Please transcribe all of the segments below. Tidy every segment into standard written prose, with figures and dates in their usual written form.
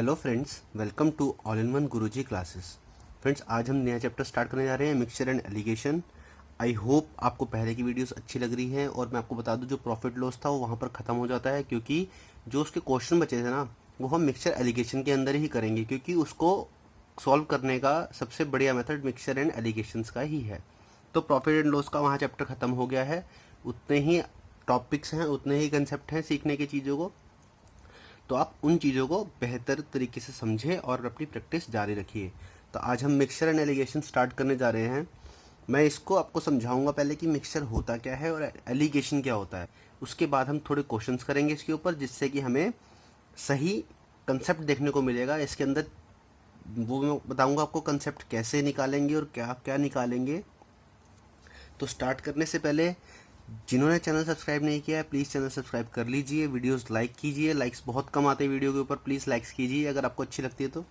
Hello friends, welcome to all in one Guruji classes. Friends, आज हम नया चैप्टर स्टार्ट करने जा रहे हैं, mixture and alligation. I hope आपको पहले की वीडियोस अच्छी लग रही हैं। और मैं आपको बता दूं, जो प्रॉफिट लॉस था वो वहाँ पर ख़त्म हो जाता है, क्योंकि जो उसके क्वेश्चन बचे थे ना, वो हम मिक्सचर एलिगेशन के अंदर ही करेंगे, क्योंकि उसको सॉल्व करने का सबसे बढ़िया मेथड मिक्सचर एंड एलिगेशंस का ही है। तो प्रॉफिट एंड लॉस का वहाँ चैप्टर ख़त्म हो गया है। उतने ही टॉपिक्स हैं, उतने ही कंसेप्ट हैं सीखने की चीज़ों को। तो आप उन चीज़ों को बेहतर तरीके से समझें और अपनी प्रैक्टिस जारी रखिए। तो आज हम मिक्सचर एंड एलिगेशन स्टार्ट करने जा रहे हैं। मैं इसको आपको समझाऊंगा पहले कि मिक्सचर होता क्या है और एलिगेशन क्या होता है। उसके बाद हम थोड़े क्वेश्चंस करेंगे इसके ऊपर, जिससे कि हमें सही कंसेप्ट देखने को मिलेगा इसके अंदर। वो मैं बताऊंगा आपको कंसेप्ट कैसे निकालेंगे और क्या क्या निकालेंगे। तो स्टार्ट करने से पहले जिन्होंने चैनल सब्सक्राइब नहीं किया है, प्लीज़ चैनल सब्सक्राइब कर लीजिए। वीडियोस लाइक कीजिए, लाइक्स बहुत कम आते हैं वीडियो के ऊपर, प्लीज़ लाइक्स कीजिए अगर आपको अच्छी लगती है तो।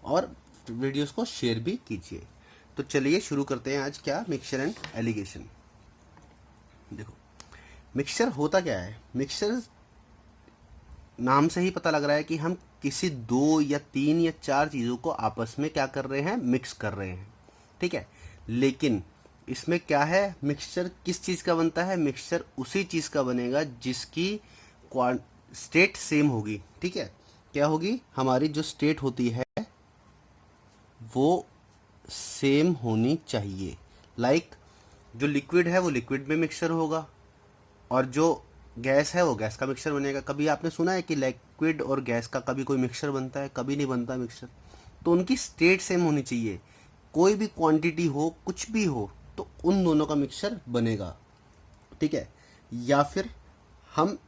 और वीडियोस को शेयर भी कीजिए। तो चलिए शुरू करते हैं आज क्या, मिक्सचर एंड एलिगेशन। देखो, मिक्सचर होता क्या है। मिक्सचर नाम से ही पता लग रहा है कि हम किसी दो या तीन या चार चीज़ों को आपस में क्या कर रहे हैं, मिक्स कर रहे हैं। ठीक है, लेकिन इसमें क्या है, मिक्सचर किस चीज़ का बनता है। मिक्सचर उसी चीज़ का बनेगा जिसकी स्टेट सेम होगी। ठीक है, क्या होगी, हमारी जो स्टेट होती है वो सेम होनी चाहिए। लाइक जो लिक्विड है वो लिक्विड में मिक्सचर होगा, और जो गैस है वो गैस का मिक्सचर बनेगा। कभी आपने सुना है कि लिक्विड और गैस का कभी कोई मिक्सचर बनता है? कभी नहीं बनता मिक्सचर। तो उनकी स्टेट सेम होनी चाहिए। कोई भी क्वांटिटी हो, कुछ भी हो, तो उन दोनों का मिक्सचर बनेगा। ठीक है, या फिर हम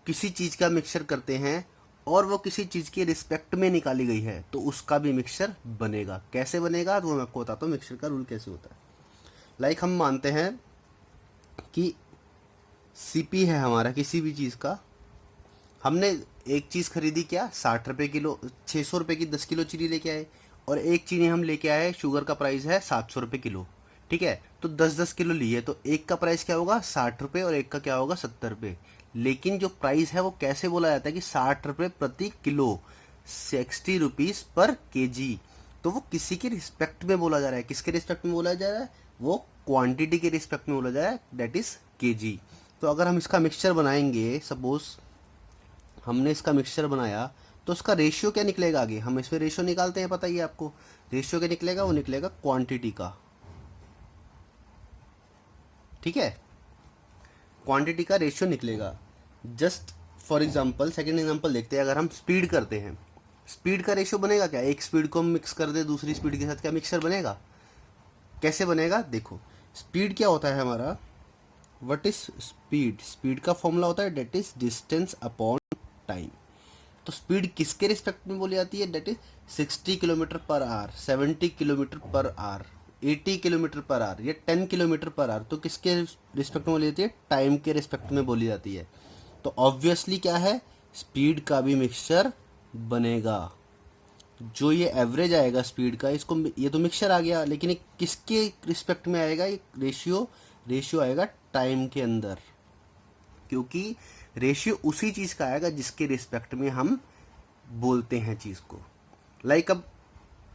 किसी चीज़ का मिक्सचर करते हैं और वो किसी चीज़ के रिस्पेक्ट में निकाली गई है, तो उसका भी मिक्सचर बनेगा। कैसे बनेगा तो मैं आपको बताता हूँ मिक्सचर का रूल कैसे होता है। लाइक हम मानते हैं कि सीपी है हमारा किसी भी चीज़ का। हमने एक चीज़ खरीदी, क्या, 60 रुपये किलो, 600 रुपये की 10 किलो चीनी लेके आए। और एक चीनी हम लेके आए, शुगर का प्राइस है 700 रुपये किलो। ठीक है, तो 10-10 किलो लिए, तो एक का प्राइस क्या होगा, 60 रुपये, और एक का क्या होगा, 70 रुपये। लेकिन जो प्राइस है वो कैसे बोला जाता है कि 60 रुपये प्रति किलो, 60 रुपीज़ पर केजी। तो वो किसी के रिस्पेक्ट में बोला जा रहा है। किसके रिस्पेक्ट में बोला जा रहा है, वो क्वांटिटी के रिस्पेक्ट में बोला जा रहा है, दैट इज केजी। तो अगर हम इसका मिक्सचर बनाएंगे, सपोज हमने इसका मिक्सचर बनाया, तो उसका रेशियो क्या निकलेगा। आगे हम इसमें रेशियो निकालते हैं, पता ही है आपको। रेशियो क्या निकलेगा, वो निकलेगा क्वांटिटी का। ठीक है, क्वांटिटी का रेशियो निकलेगा। Just for example, second example देखते हैं। अगर हम स्पीड करते हैं, स्पीड का रेशियो बनेगा क्या, एक स्पीड को हम मिक्स कर दे दूसरी स्पीड के साथ, क्या मिक्सचर बनेगा। कैसे बनेगा, देखो, स्पीड क्या होता है हमारा, व्हाट इज स्पीड। स्पीड का फॉर्मूला होता है that is distance upon time. तो स्पीड किसके रिस्पेक्ट में बोली जाती है, that is 60 kilometre per hour, 70 kilometre per hour, 80 kilometre per hour, या 10 किलोमीटर पर आवर। तो किसके रिस्पेक्ट में बोली जाती है, टाइम के रिस्पेक्ट में बोली जाती है। तो ऑब्वियसली क्या है, स्पीड का भी मिक्सचर बनेगा। जो ये एवरेज आएगा स्पीड का, इसको ये तो मिक्सचर आ गया, लेकिन ये किसके रिस्पेक्ट में आएगा, ये रेशियो आएगा टाइम के अंदर। क्योंकि रेशियो उसी चीज़ का आएगा जिसके रिस्पेक्ट में हम बोलते हैं चीज़ को। लाइक अब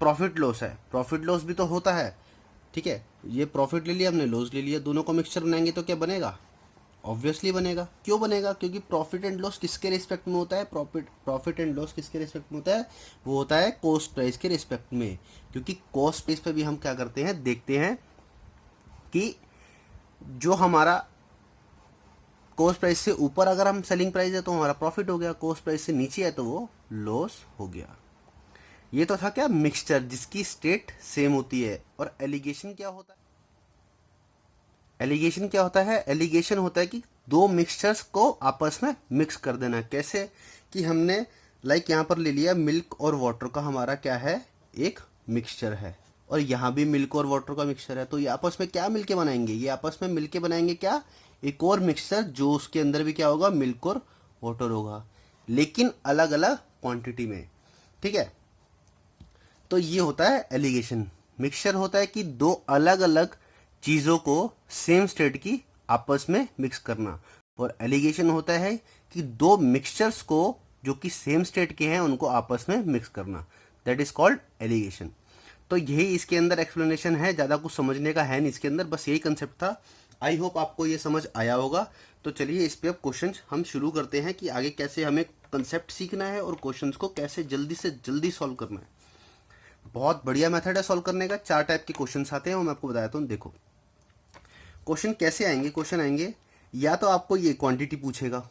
प्रॉफिट लॉस है, प्रॉफिट लॉस भी तो होता है। ठीक है, ये प्रॉफिट ले लिया हमने, लॉस ले लिया, दोनों को मिक्सचर बनाएंगे तो क्या बनेगा, ऑब्वियसली बनेगा। क्यों बनेगा, क्योंकि प्रॉफिट एंड लॉस किसके रिस्पेक्ट में होता है, प्रॉफिट एंड लॉस किसके रिस्पेक्ट में होता है, वो होता है कॉस्ट प्राइस के रिस्पेक्ट में। क्योंकि कॉस्ट प्राइस पे भी हम क्या करते हैं, देखते हैं कि जो हमारा कॉस्ट प्राइस से ऊपर अगर हम सेलिंग प्राइस है तो हमारा प्रॉफिट हो गया, कॉस्ट प्राइस से नीचे है तो वो लॉस हो गया। ये तो था क्या, मिक्सचर जिसकी स्टेट सेम होती है। और एलिगेशन क्या होता है, एलिगेशन क्या होता है, एलिगेशन होता है कि दो मिक्सचर्स को आपस में मिक्स कर देना। कैसे, कि हमने लाइक यहाँ पर ले लिया मिल्क और वाटर का हमारा क्या है, एक मिक्सचर है, और यहाँ भी मिल्क और वाटर का मिक्सचर है। तो ये आपस में क्या मिलके बनाएंगे, ये आपस में मिलके बनाएंगे क्या, एक और मिक्सचर, जो उसके अंदर भी क्या होगा, मिल्क और वाटर होगा, लेकिन अलग अलग क्वांटिटी में। ठीक है, तो ये होता है एलिगेशन। मिक्सचर होता है कि दो अलग अलग चीज़ों को सेम स्टेट की आपस में मिक्स करना। और एलिगेशन होता है कि दो मिक्सचर्स को जो कि सेम स्टेट के हैं उनको आपस में मिक्स करना, दैट इज कॉल्ड एलिगेशन। तो यही इसके अंदर एक्सप्लेनेशन है, ज़्यादा कुछ समझने का है नहीं इसके अंदर, बस यही कंसेप्ट था। आई होप आपको ये समझ आया होगा। तो चलिए इस पे अब क्वेश्चन हम शुरू करते हैं कि आगे कैसे हमें कंसेप्ट सीखना है और क्वेश्चंस को कैसे जल्दी से जल्दी सॉल्व करना है। बहुत बढ़िया मेथड है सॉल्व करने का। 4 टाइप के क्वेश्चंस आते हैं वो मैं आपको बताता हूँ। देखो क्वेश्चन कैसे आएंगे, क्वेश्चन आएंगे या तो आपको ये क्वांटिटी पूछेगा,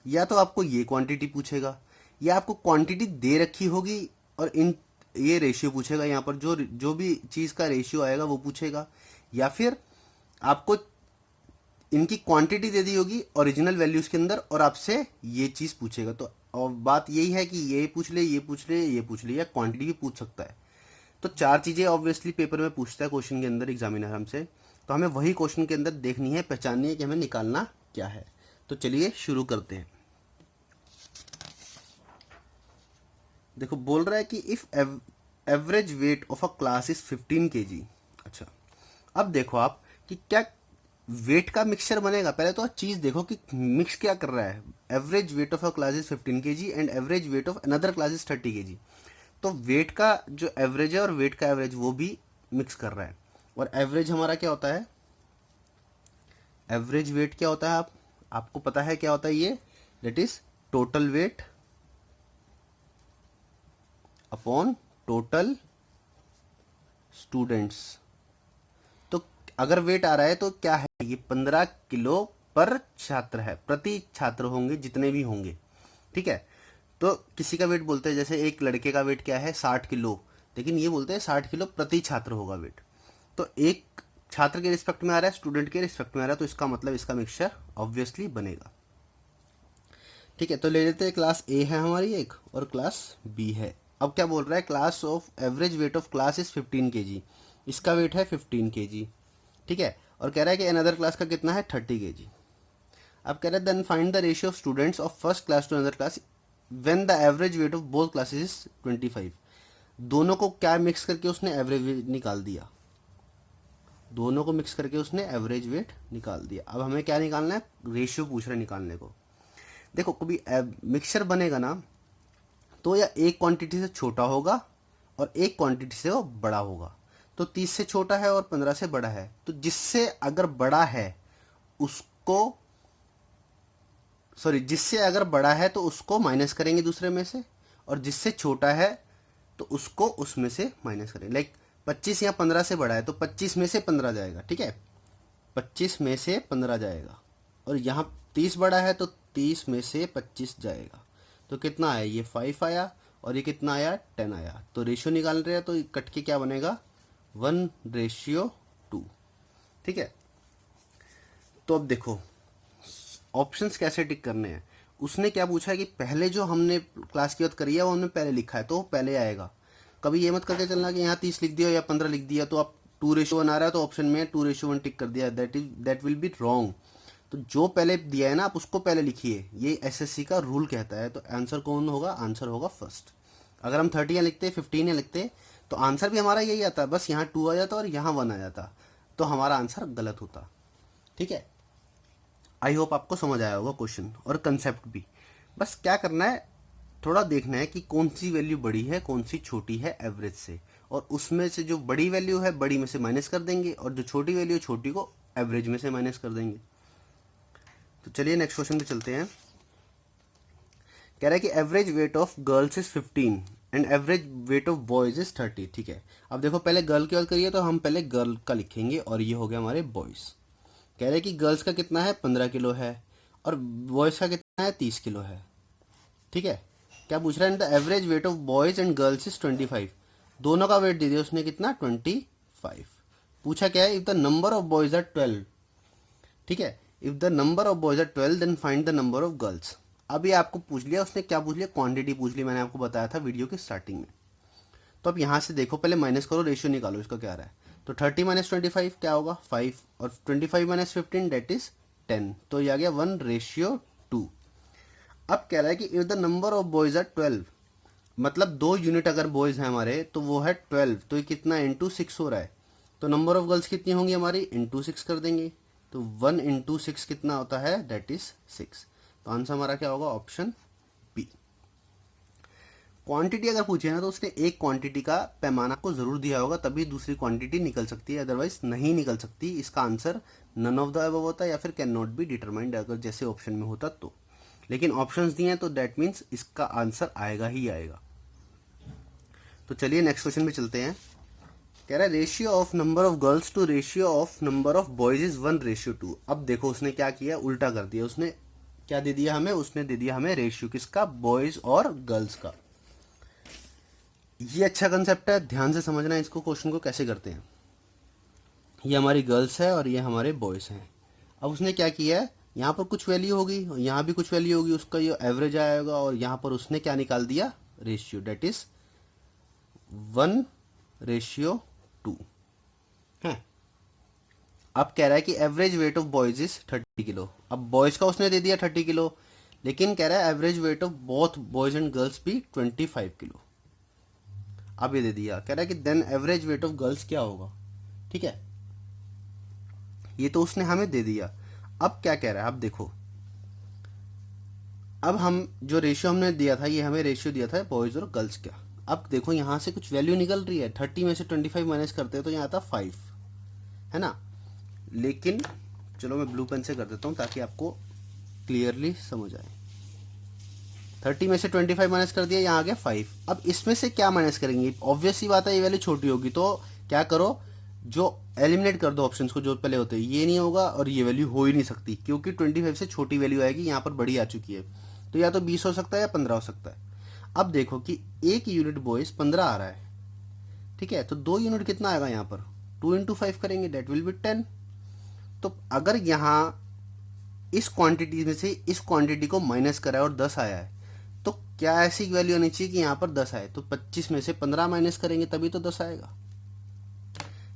या तो आपको ये क्वांटिटी पूछेगा, या आपको क्वांटिटी दे रखी होगी और इन ये रेशियो पूछेगा, यहाँ पर जो जो भी चीज़ का रेशियो आएगा वो पूछेगा, या फिर आपको इनकी क्वांटिटी दे दी होगी ओरिजिनल वैल्यूज़ के अंदर और आपसे ये चीज़ पूछेगा। तो और बात यही है कि ये पूछ ले, ये पूछ ले, ये पूछ ले, या क्वांटिटी भी पूछ सकता है। तो 4 चीज़ें ऑब्वियसली पेपर में पूछता है क्वेश्चन के अंदर एग्जामिनर हमसे, तो हमें वही क्वेश्चन के अंदर देखनी है, पहचाननी है कि हमें निकालना क्या है। तो चलिए शुरू करते हैं। देखो बोल रहा है कि if average weight of a class is 15 kg। अच्छा, अब देखो आप कि क्या वेट का मिक्सचर बनेगा। पहले तो चीज़ देखो कि मिक्स क्या कर रहा है। Average weight of a class is 15 kg and average weight of another class is 30 kg। तो वेट का जो एवरेज है और वेट का एवरेज वो भी मिक्स कर रहा है। और एवरेज हमारा क्या होता है, एवरेज वेट क्या होता है, आपको पता है क्या होता है ये, that is total weight upon total students. तो अगर वेट आ रहा है तो क्या है, ये 15 किलो पर छात्र है, प्रति छात्र होंगे जितने भी होंगे, ठीक है। तो किसी का वेट बोलते हैं, जैसे एक लड़के का वेट क्या है 60 किलो, लेकिन ये बोलते हैं 60 किलो प्रति छात्र होगा वेट। तो एक छात्र के रिस्पेक्ट में आ रहा है, स्टूडेंट के रिस्पेक्ट में आ रहा है, तो इसका मतलब इसका मिक्सचर ऑब्वियसली बनेगा, ठीक है। तो ले लेते हैं क्लास ए है हमारी एक और क्लास बी है। अब क्या बोल रहा है, class of average weight of class is 15 kg, इसका वेट है 15 kg, ठीक है। और कह रहा है कि अनदर क्लास का कितना है 30 kg। अब कह रहा है then find the ratio of students of first class to another class when the average weight of both classes is 25। दोनों को क्या मिक्स करके उसने एवरेज वेट निकाल दिया, दोनों को मिक्स करके उसने एवरेज वेट निकाल दिया। अब हमें क्या निकालना है, रेशियो पूछ रहे निकालने को। देखो कभी मिक्सचर बनेगा ना तो या एक क्वांटिटी से छोटा होगा और एक क्वांटिटी से वो बड़ा होगा। तो 30 से छोटा है और 15 से बड़ा है, तो जिससे अगर बड़ा है उसको, सॉरी जिससे अगर बड़ा है तो उसको माइनस करेंगे दूसरे में से, और जिससे छोटा है तो उसको उसमें से माइनस करेंगे। लाइक 25 या 15 से बड़ा है तो 25 में से 15 जाएगा, ठीक है, 25 में से 15 जाएगा। और यहाँ 30 बड़ा है तो 30 में से 25 जाएगा। तो कितना आया, ये 5 आया और ये कितना आया 10 आया। तो रेशियो निकाल रहे हैं तो कट के क्या बनेगा 1:2, ठीक है। तो अब देखो ऑप्शंस कैसे टिक करने हैं। उसने क्या पूछा है कि पहले जो हमने क्लास की बात करी है वो हमने पहले लिखा है तो वो पहले आएगा। कभी ये मत करके चलना कि यहाँ 30 लिख दिया या 15 लिख दिया तो आप 2:1 आ रहा है तो ऑप्शन में 2:1 टिक कर दिया, दैट विल बी रॉन्ग। तो जो पहले दिया है ना आप उसको पहले लिखिए, ये एसएससी का रूल कहता है। तो आंसर कौन होगा, आंसर होगा फर्स्ट। अगर हम 30 या लिखते 15 या लिखते तो आंसर भी हमारा यही आता, बस यहाँ 2 आ जाता और यहाँ 1 आ जाता, तो हमारा आंसर गलत होता, ठीक है। आई होप आपको समझ आया होगा क्वेश्चन और कंसेप्ट भी। बस क्या करना है, थोड़ा देखना है कि कौन सी वैल्यू बड़ी है कौन सी छोटी है एवरेज से, और उसमें से जो बड़ी वैल्यू है बड़ी में से माइनस कर देंगे और जो छोटी वैल्यू है छोटी को एवरेज में से माइनस कर देंगे। तो चलिए नेक्स्ट क्वेश्चन पे चलते हैं। कह रहा है कि average weight of girls is 15 and average weight of boys is 30, ठीक है। अब देखो पहले गर्ल की बात करिए तो हम पहले गर्ल का लिखेंगे और ये हो गया हमारे बॉयज़। कह रहे हैं कि गर्ल्स का कितना है 15 किलो है और बॉयज़ का कितना है 30 किलो है, ठीक है। क्या पूछ रहा है, the average weight of boys and girls is 25। दोनों का वेट दे दिया उसने कितना 25। पूछा क्या है, if the number of boys are 12, ठीक है। If the number of boys are 12 then find the number of girls. अभी आपको पूछ लिया उसने, क्या पूछ लिया, क्वांटिटी पूछ ली, मैंने आपको बताया था वीडियो की स्टार्टिंग में। तो अब यहाँ से देखो पहले माइनस करो, रेशियो निकालो इसका क्या आ रहा है। तो 30 - 25 क्या होगा 5, और 25 - 15 डेट इज 10, तो ये आ गया 1:2। अब कह रहा है कि if the number of boys are 12, मतलब 2 यूनिट अगर बॉयज हैं हमारे तो वो है 12, तो ये कितना इंटू 6 हो रहा है। तो नंबर ऑफ गर्ल्स कितनी होंगी हमारी, इंटू 6 कर देंगे। तो 1 × 6 कितना होता है, दैट इज 6। तो आंसर हमारा क्या होगा, ऑप्शन बी। क्वांटिटी अगर पूछे ना तो उसने एक क्वांटिटी का पैमाना को ज़रूर दिया होगा, तभी दूसरी क्वांटिटी निकल सकती है, अदरवाइज नहीं निकल सकती। इसका answer none of the above होता है या फिर कैन नॉट बी डिटरमाइंड अगर जैसे ऑप्शन में होता तो। लेकिन ऑप्शंस दिए हैं तो दैट मीन्स इसका आंसर आएगा ही आएगा। तो चलिए नेक्स्ट क्वेश्चन में चलते हैं। कह रहा है ratio of number of girls to ratio of number of boys is 1:2। अब देखो उसने क्या किया, उल्टा कर दिया। उसने क्या दे दिया हमें, उसने दे दिया हमें रेशियो किसका, बॉयज और गर्ल्स का। ये अच्छा कंसेप्ट है, ध्यान से समझना है इसको, क्वेश्चन को कैसे करते हैं। ये हमारी गर्ल्स है और ये हमारे बॉयज हैं। अब उसने क्या किया है, यहाँ पर कुछ वैल्यू होगी, यहाँ भी कुछ वैल्यू होगी, उसका ये एवरेज आएगा, और यहाँ पर उसने क्या निकाल दिया, रेशियो, डेट इज 1:2 है। अब कह रहा है कि average weight of boys is 30 kilo. अब बॉयज का उसने दे दिया 30 किलो, लेकिन कह रहा है average weight of both boys and girls भी 25 किलो। अब ये दे दिया, कह रहा है कि then average weight of girls क्या होगा। ठीक है, ये तो उसने हमें दे दिया। अब क्या कह रहा है, अब देखो, अब हम जो रेशियो हमने दिया था, ये हमें रेशियो दिया था बॉयज और गर्ल्स का। अब देखो यहाँ से कुछ वैल्यू निकल रही है, 30 में से 25 माइनस करते हैं तो यहाँ आता 5, है ना। लेकिन चलो मैं ब्लू पेन से कर देता हूँ ताकि आपको क्लियरली समझ आए। 30 में से 25 माइनस कर दिया, यहाँ आ गया 5। अब इसमें से क्या माइनस करेंगे, ऑब्वियस सी बात है, ये वैल्यू छोटी होगी, तो क्या करो, जो एलिमिनेट कर दो ऑप्शंस को जो पहले होते हैं, ये नहीं होगा और ये वैल्यू हो ही नहीं सकती, क्योंकि 25 से छोटी वैल्यू आएगी, यहाँ पर बड़ी आ चुकी है। तो या तो 20 हो सकता है या 15 हो सकता है। अब देखो कि एक यूनिट बॉयज 15 आ रहा है, ठीक है, तो 2 यूनिट कितना आएगा यहाँ पर, 2 × 5 करेंगे, डेट विल बी 10। तो अगर यहाँ इस क्वांटिटी में से इस क्वांटिटी को माइनस करा है और 10 आया है, तो क्या ऐसी वैल्यू आनी चाहिए कि यहाँ पर 10 आए, तो 25 में से 15 माइनस करेंगे तभी तो 10 आएगा,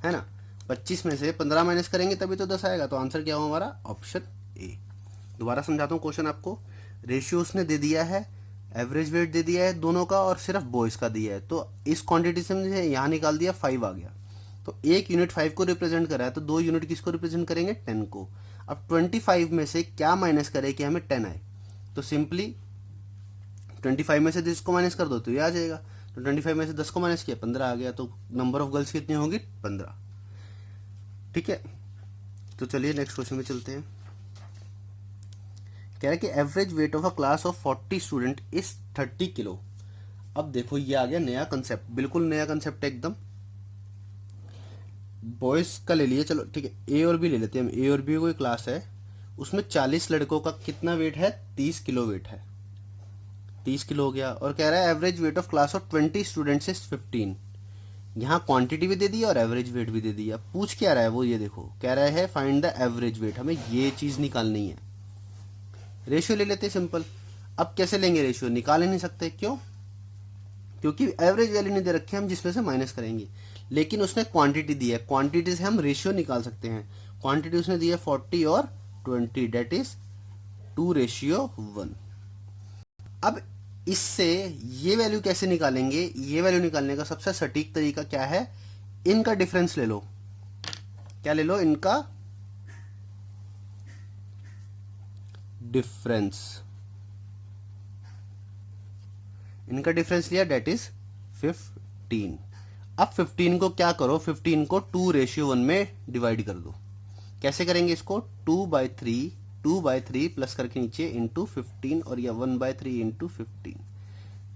है ना। 25 में से 15 माइनस करेंगे तभी तो 10 आएगा। तो आंसर क्या होगा हमारा, ऑप्शन ए। दोबारा समझाता हूँ क्वेश्चन आपको। रेशियो उसने दे दिया है, एवरेज वेट दे दिया है दोनों का, और सिर्फ बॉयज का दिया है, तो इस क्वांटिटी से मुझे यहाँ निकाल दिया, 5 आ गया। तो एक यूनिट 5 को रिप्रेजेंट करा है, तो 2 यूनिट किसको रिप्रेजेंट करेंगे, 10 को। अब 25 में से क्या माइनस करे कि हमें 10 आए, तो सिंपली 25 में से 10 को माइनस कर दो तो ये आ जाएगा। तो 25 में से 10 को माइनस किया, 15 आ गया। तो नंबर ऑफ गर्ल्स कितनी होगी, 15। ठीक है, तो चलिए नेक्स्ट क्वेश्चन में चलते हैं। कह रहा है कि average weight of a class of 40 student is 30 kilo. अब देखो ये आ गया नया कंसेप्ट, बिल्कुल नया कंसेप्ट है एकदम। बॉयज का ले लिए, चलो ठीक है, ए और बी ले लेते हैं हम। ए और बी कोई क्लास है, उसमें 40 लड़कों का कितना वेट है, 30 किलो वेट है, 30 किलो हो गया। और कह रहा है average weight of class of 20 students is 15। यहाँ क्वांटिटी भी दे दी और एवरेज वेट भी दे दिया। पूछ क्या रहा है वो, ये देखो, कह रहा है फाइंड द एवरेज वेट, हमें ये चीज़ निकालनी है। रेशियो ले लेते सिंपल। अब कैसे लेंगे रेशियो, निकाल ही नहीं सकते, क्यों, क्योंकि एवरेज वैल्यू नहीं दे रखी, हम जिसमें से माइनस करेंगे। लेकिन उसने क्वांटिटी दी है, क्वांटिटी से हम रेशियो निकाल सकते हैं। क्वांटिटी उसने दी है 40 और 20, डेट इज 2:1। अब इससे ये वैल्यू कैसे निकालेंगे, ये वैल्यू निकालने का सबसे सटीक तरीका क्या है, इनका डिफरेंस ले लो। क्या ले लो, इनका डिफरेंस। इनका डिफरेंस लिया, डेट इज 15। अब 15 को क्या करो, 15 को 2:1 में डिवाइड कर दो। कैसे करेंगे इसको, 2/3 प्लस करके नीचे इंटू 15, और या 1/3 इंटू 15।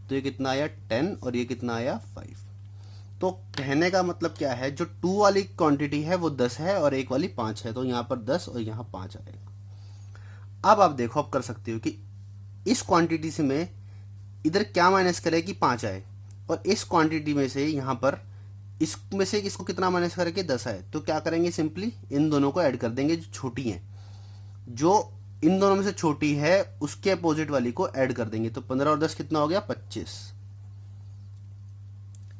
तो ये कितना आया 10, और ये कितना आया 5। तो कहने का मतलब क्या है, जो 2 वाली क्वांटिटी है वो 10 है और एक वाली 5 है, तो यहाँ पर 10 और यहाँ 5 आएगा। अब आप देखो, आप कर सकते हो कि इस क्वांटिटी से मैं इधर क्या माइनस करे कि 5 आए, और इस क्वांटिटी में से यहाँ पर इसमें से इसको कितना माइनस करके 10 आए। तो क्या करेंगे, सिंपली इन दोनों को ऐड कर देंगे जो छोटी हैं, जो इन दोनों में से छोटी है उसके अपोजिट वाली को ऐड कर देंगे। तो 15 और 10 कितना हो गया, 25।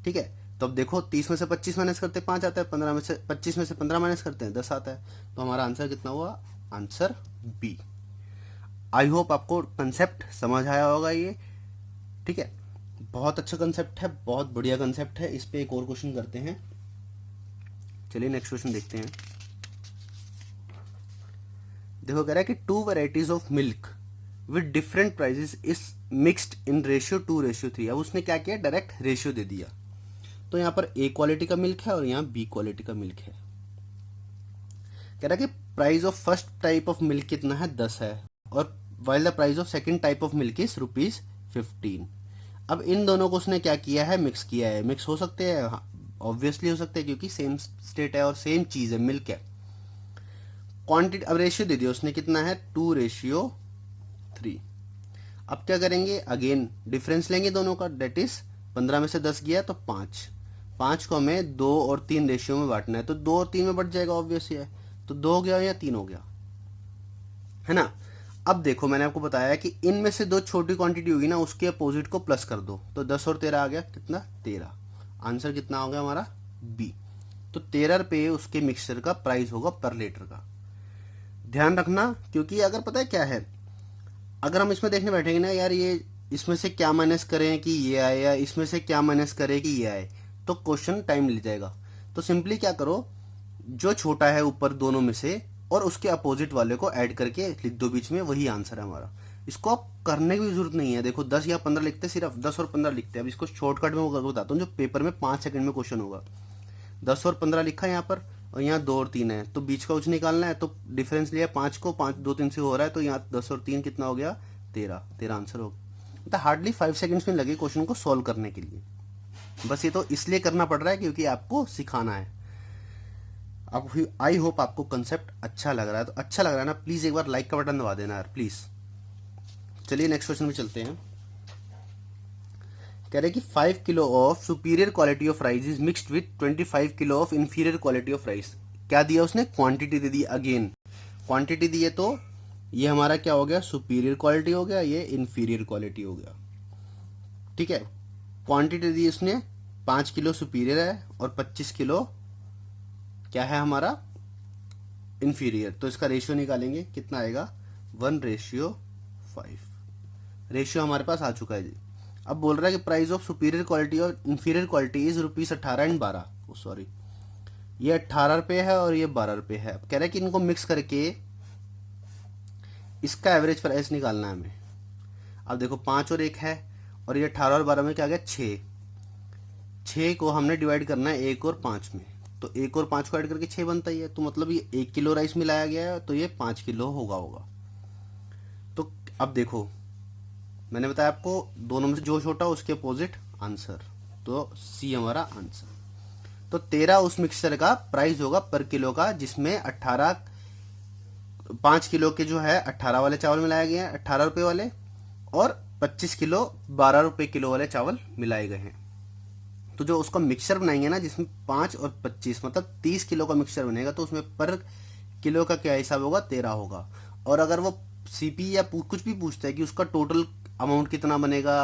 ठीक है, तो अब देखो 30 में से 25 माइनस करते 5 आता है, 15 में से 25 में से 15 माइनस करते हैं 10 आता है। तो हमारा आंसर कितना हुआ, आंसर बी। आई होप आपको कंसेप्ट समझ आया होगा ये। ठीक है, बहुत अच्छा कंसेप्ट है, बहुत बढ़िया कंसेप्ट है। इस पे एक और क्वेश्चन करते हैं। चलिए नेक्स्ट क्वेश्चन देखते हैं। देखो कह रहा है कि 2 varieties of milk with different prices is mixed in ratio 2:3। अब उसने क्या किया, डायरेक्ट रेशियो दे दिया। तो यहाँ पर ए क्वालिटी का मिल्क है और यहाँ बी क्वालिटी का मिल्क है। कह रहा है कि price of first type of milk कितना है, 10 है, और while the price of second type of milk is ₹15। अब इन दोनों को उसने क्या किया है, मिक्स किया है। मिक्स हो सकते हैं, ऑब्वियसली हो सकते हैं, क्योंकि सेम स्टेट है और सेम चीज है, मिल्क है। क्वांटिटी, अब रेशियो दे दिया उसने, कितना है 2:3। अब क्या करेंगे, अगेन डिफरेंस लेंगे दोनों का, डेट इज 15 में से 10 गया तो 5 को हमें 2 और 3 रेशियो में बांटना है, तो 2 और 3 में बढ़ जाएगा, ऑब्वियस है। तो 2 हो गया या 3 हो गया, है ना। अब देखो मैंने आपको बताया कि इनमें से दो छोटी क्वांटिटी होगी ना, उसके अपोजिट को प्लस कर दो, तो 10 और 13 आ गया, कितना 13। आंसर कितना हो गया हमारा, बी। तो 13 रुपये उसके मिक्सचर का प्राइस होगा पर लीटर का। ध्यान रखना, क्योंकि अगर पता है क्या है, अगर हम इसमें देखने बैठेंगे ना यार, ये इसमें से क्या माइनस करें कि ये आए, या इसमें से क्या माइनस करें कि ये आए, तो क्वेश्चन टाइम ले जाएगा। तो सिंपली क्या करो, जो छोटा है ऊपर दोनों में से और उसके अपोजिट वाले को ऐड करके लिख दो बीच में, वही आंसर है हमारा। इसको आप करने की भी जरूरत नहीं है। देखो 10 या 15 लिखते, सिर्फ 10 और 15 लिखते हैं। अब इसको शॉर्टकट में बताता हूँ, जो पेपर में 5 सेकंड में क्वेश्चन होगा। 10 और 15 लिखा है यहाँ पर, और यहाँ 2 और 3 है, तो बीच का कुछ निकालना है, तो डिफरेंस लिया 5 को, 5 2 3 से हो रहा है, तो यहाँ 10 और 3 कितना हो गया, 13 आंसर हो गया। मतलब हार्डली 5 सेकंड्स में लगे क्वेश्चन को सॉल्व करने के लिए। बस ये तो इसलिए करना पड़ रहा है क्योंकि आपको सिखाना है। अब आई होप आपको कंसेप्ट अच्छा लग रहा है, तो अच्छा लग रहा है ना, प्लीज एक बार लाइक का बटन दबा देना यार, प्लीज। चलिए नेक्स्ट क्वेश्चन में चलते हैं। कह रहे कि 5 kilo of superior quality of rice is mixed with 25 kilo of inferior quality of rice. क्या दिया उसने, क्वांटिटी दे दी। अगेन क्वांटिटी दी है, तो ये हमारा क्या हो गया, सुपीरियर क्वालिटी हो गया, ये इंफीरियर क्वालिटी हो गया, ठीक है। क्वांटिटी दी उसने, 5 किलो सुपीरियर है और 25 किलो क्या है हमारा, इंफीरियर। तो इसका रेशियो निकालेंगे, कितना आएगा, 1:5। रेशियो हमारे पास आ चुका है जी। अब बोल रहा है कि प्राइस ऑफ सुपीरियर क्वालिटी और inferior quality is ₹18 and 12। Sorry, ये 18 रुपये है और ये 12 रुपये है। अब कह रहा है कि इनको मिक्स करके इसका एवरेज प्राइस निकालना है हमें। अब देखो 5 और 1 है, और ये 18 और 12 में क्या आ गया, 6 को हमने डिवाइड करना है 1 और 5 में, तो 1 और 5 को ऐड करके 6 बनता ही है। तो मतलब ये 1 किलो राइस मिलाया गया है, तो ये 5 किलो होगा। तो अब देखो मैंने बताया आपको, दोनों में से जो छोटा उसके अपोजिट आंसर, तो सी हमारा आंसर। तो 13 उस मिक्सचर का प्राइस होगा पर किलो का, जिसमें 5 किलो के जो है 18 वाले चावल मिलाए गए हैं, 18 रुपये वाले, और 25 किलो 12 रुपये किलो वाले चावल मिलाए गए हैं। तो जो उसका मिक्सचर बनाएंगे ना, जिसमें 5 और 25 मतलब 30 किलो का मिक्सचर बनेगा, तो उसमें पर किलो का क्या हिसाब होगा, 13 होगा। और अगर वो सीपी या कुछ भी पूछता है कि उसका टोटल अमाउंट कितना बनेगा,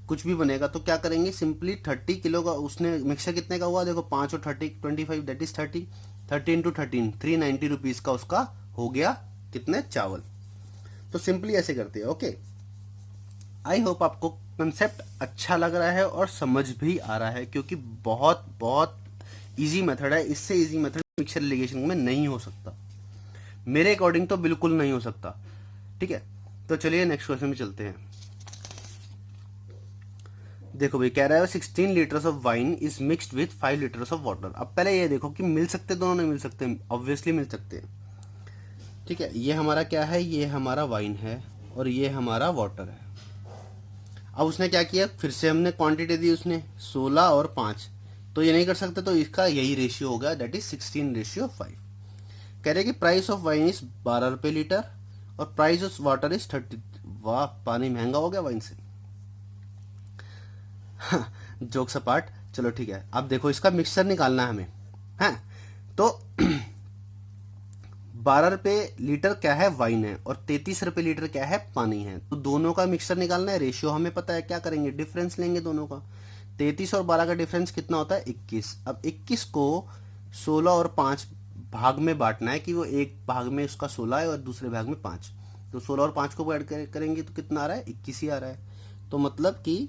कुछ भी बनेगा, तो क्या करेंगे, सिंपली 30 किलो का उसने मिक्सचर कितने का हुआ, देखो 5 और 30 25, दैट इज 30 इंटू 13 390 रुपीज का उसका हो गया कितने, चावल। तो सिंपली ऐसे करते हैं। ओके, आई होप आपको कंसेप्ट अच्छा लग रहा है और समझ भी आ रहा है, क्योंकि बहुत बहुत इजी मेथड है। इससे इजी मेथड मिक्सचर एलिगेशन में नहीं हो सकता, मेरे अकॉर्डिंग तो बिल्कुल नहीं हो सकता, ठीक है। तो चलिए नेक्स्ट क्वेश्चन में चलते हैं। देखो भाई, कह रहा है 16 litres of wine is mixed with 5 litres of water. अब पहले ये देखो कि मिल सकते दोनों, नहीं मिल सकते, ऑब्वियसली मिल सकते हैं, ठीक है। ये हमारा क्या है, ये हमारा वाइन है और ये हमारा वाटर है। अब उसने क्या किया, फिर से हमने क्वांटिटी दी उसने 16 और 5, तो ये नहीं कर सकते, तो इसका यही रेशियो होगा, दैट इज 16:5। कह रहे कि प्राइस ऑफ वाइन इज 12 रुपये लीटर और प्राइस ऑफ वाटर इज 30। वाह, पानी महंगा हो गया वाइन से। जोक्स अपार्ट, चलो ठीक है। अब देखो इसका मिक्सचर निकालना है हमें, है तो 12 रुपये लीटर क्या है, वाइन है, और 33 रुपये लीटर क्या है, पानी है। तो दोनों का मिक्सचर निकालना है, रेशियो हमें पता है, क्या करेंगे, डिफरेंस लेंगे दोनों का। 33 और 12 का डिफरेंस कितना होता है, 21। अब 21 को 16 और 5 भाग में बांटना है, कि वो एक भाग में उसका 16 है और दूसरे भाग में 5। तो 16 और 5 को ऐड करेंगे तो कितना आ रहा है, 21 ही आ रहा है। तो मतलब कि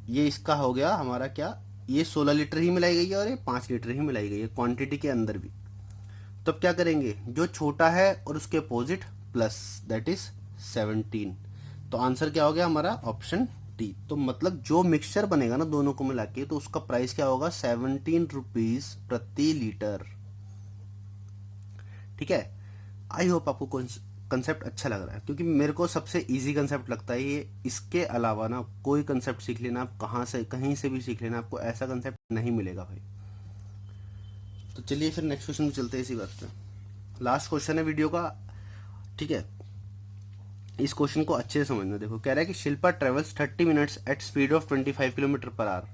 ये इसका हो गया हमारा क्या, ये 16 लीटर ही मिलाई गई है और ये 5 लीटर ही मिलाई गई है क्वांटिटी के अंदर भी। तो अब क्या करेंगे, जो छोटा है और उसके अपोजिट प्लस, दैट इज 17। तो आंसर क्या हो गया हमारा ऑप्शन डी। तो मतलब जो मिक्सचर बनेगा ना दोनों को मिला के, तो उसका प्राइस क्या होगा 17 रुपीज प्रति लीटर। ठीक है, आई होप आपको कंसेप्ट अच्छा लग रहा है, क्योंकि मेरे को सबसे इजी कंसेप्ट लगता है ये। इसके अलावा ना कोई कंसेप्ट सीख लेना आप, कहाँ से कहीं से भी सीख लेना, आपको ऐसा कंसेप्ट नहीं मिलेगा भाई। तो चलिए फिर नेक्स्ट क्वेश्चन में चलते हैं इसी बात पे। लास्ट क्वेश्चन है वीडियो का, ठीक है। इस क्वेश्चन को अच्छे से समझना। देखो कह रहा है कि Shilpa travels 30 minutes at speed of 25 kilometre per hour.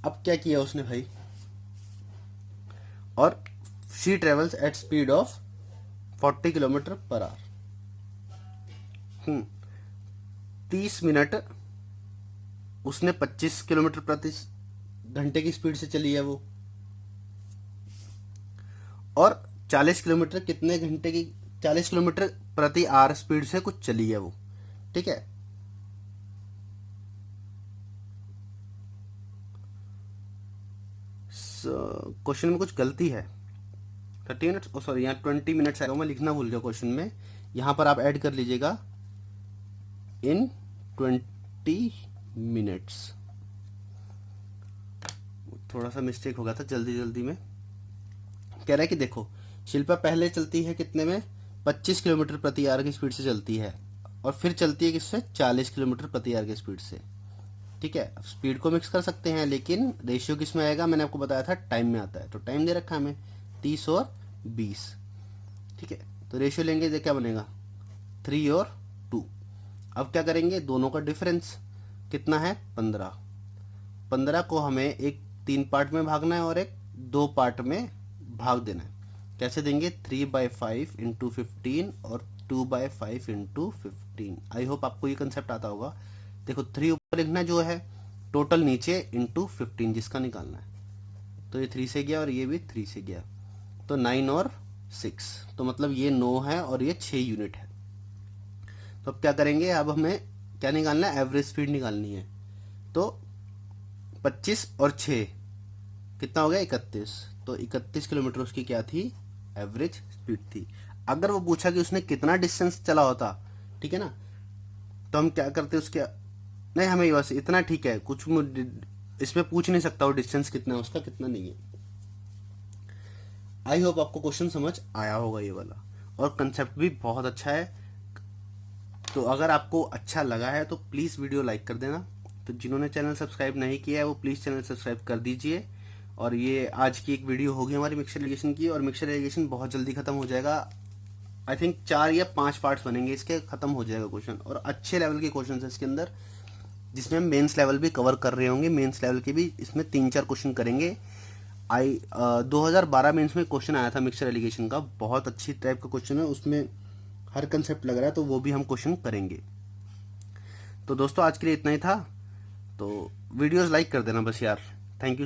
अब क्या किया उसने भाई, और she travels at speed of 40 kilometre per hour. 30 minute उसने 25 किलोमीटर प्रति घंटे की स्पीड से चली है वो, और 40 किलोमीटर कितने घंटे की, 40 किलोमीटर प्रति आवर स्पीड से कुछ चली है वो। ठीक है, क्वेश्चन में कुछ गलती है। 30 मिनट्स, सॉरी यहाँ 20 मिनट्स आएगा, मैं लिखना भूल गया क्वेश्चन में। यहाँ पर आप ऐड कर लीजिएगा इन 20 मिनट्स। थोड़ा सा मिस्टेक हो गया था जल्दी जल्दी में। कह रहा है कि देखो शिल्पा पहले चलती है कितने में, 25 किलोमीटर प्रति आवर की स्पीड से चलती है, और फिर चलती है किससे, 40 किलोमीटर प्रति आवर की स्पीड से। ठीक है, अब स्पीड को मिक्स कर सकते हैं, लेकिन रेशियो किस में आएगा, मैंने आपको बताया था टाइम में आता है। तो टाइम दे रखा है हमें 30 और 20। ठीक है, तो रेशियो लेंगे तो क्या बनेगा 3 और 2। अब क्या करेंगे, दोनों का डिफरेंस कितना है 15। 15 को हमें एक 3 पार्ट में भागना है और एक 2 पार्ट में भाग देना है। कैसे देंगे, 3/5 इंटू 15 और 2/5 इंटू 15। आई होप आपको ये कंसेप्ट आता होगा। देखो 3 ऊपर लिखना जो है, टोटल नीचे इंटू 15 जिसका निकालना है। तो ये 3 से गया और ये भी 3 से गया, तो 9 और 6, तो मतलब ये 9 है और ये 6 यूनिट है। तो अब क्या करेंगे, अब हमें क्या निकालना है, एवरेज स्पीड निकालनी है। तो 25 और 6 कितना हो गया 31। तो 31 किलोमीटर उसकी क्या थी, एवरेज स्पीड थी। अगर वो पूछा कि उसने कितना डिस्टेंस चला होता, ठीक है ना, तो हम क्या करते उसके, नहीं हमें बस इतना ठीक है, कुछ इसमें पूछ नहीं सकता वो डिस्टेंस कितना है उसका, कितना नहीं है। आई होप आपको क्वेश्चन समझ आया होगा ये वाला, और कंसेप्ट भी बहुत अच्छा है। तो अगर आपको अच्छा लगा है तो प्लीज़ वीडियो लाइक कर देना। तो जिन्होंने चैनल सब्सक्राइब नहीं किया है वो प्लीज़ चैनल सब्सक्राइब कर दीजिए। और ये आज की एक वीडियो होगी हमारी मिक्सचर एलिगेशन की, और मिक्सचर एलिगेशन बहुत जल्दी खत्म हो जाएगा। आई थिंक 4 या 5 पार्ट्स बनेंगे इसके, खत्म हो जाएगा क्वेश्चन। और अच्छे लेवल के क्वेश्चन है इसके अंदर, जिसमें हम मेंस लेवल भी कवर कर रहे होंगे। मेंस लेवल के भी इसमें 3-4 क्वेश्चन करेंगे। 2012 मेंस में क्वेश्चन आया था मिक्सचर एलिगेशन का, बहुत अच्छी टाइप का क्वेश्चन है, उसमें हर कंसेप्ट लग रहा है, तो वो भी हम क्वेश्चन करेंगे। तो दोस्तों आज के लिए इतना ही था, तो वीडियोस लाइक कर देना बस यार। Thank you.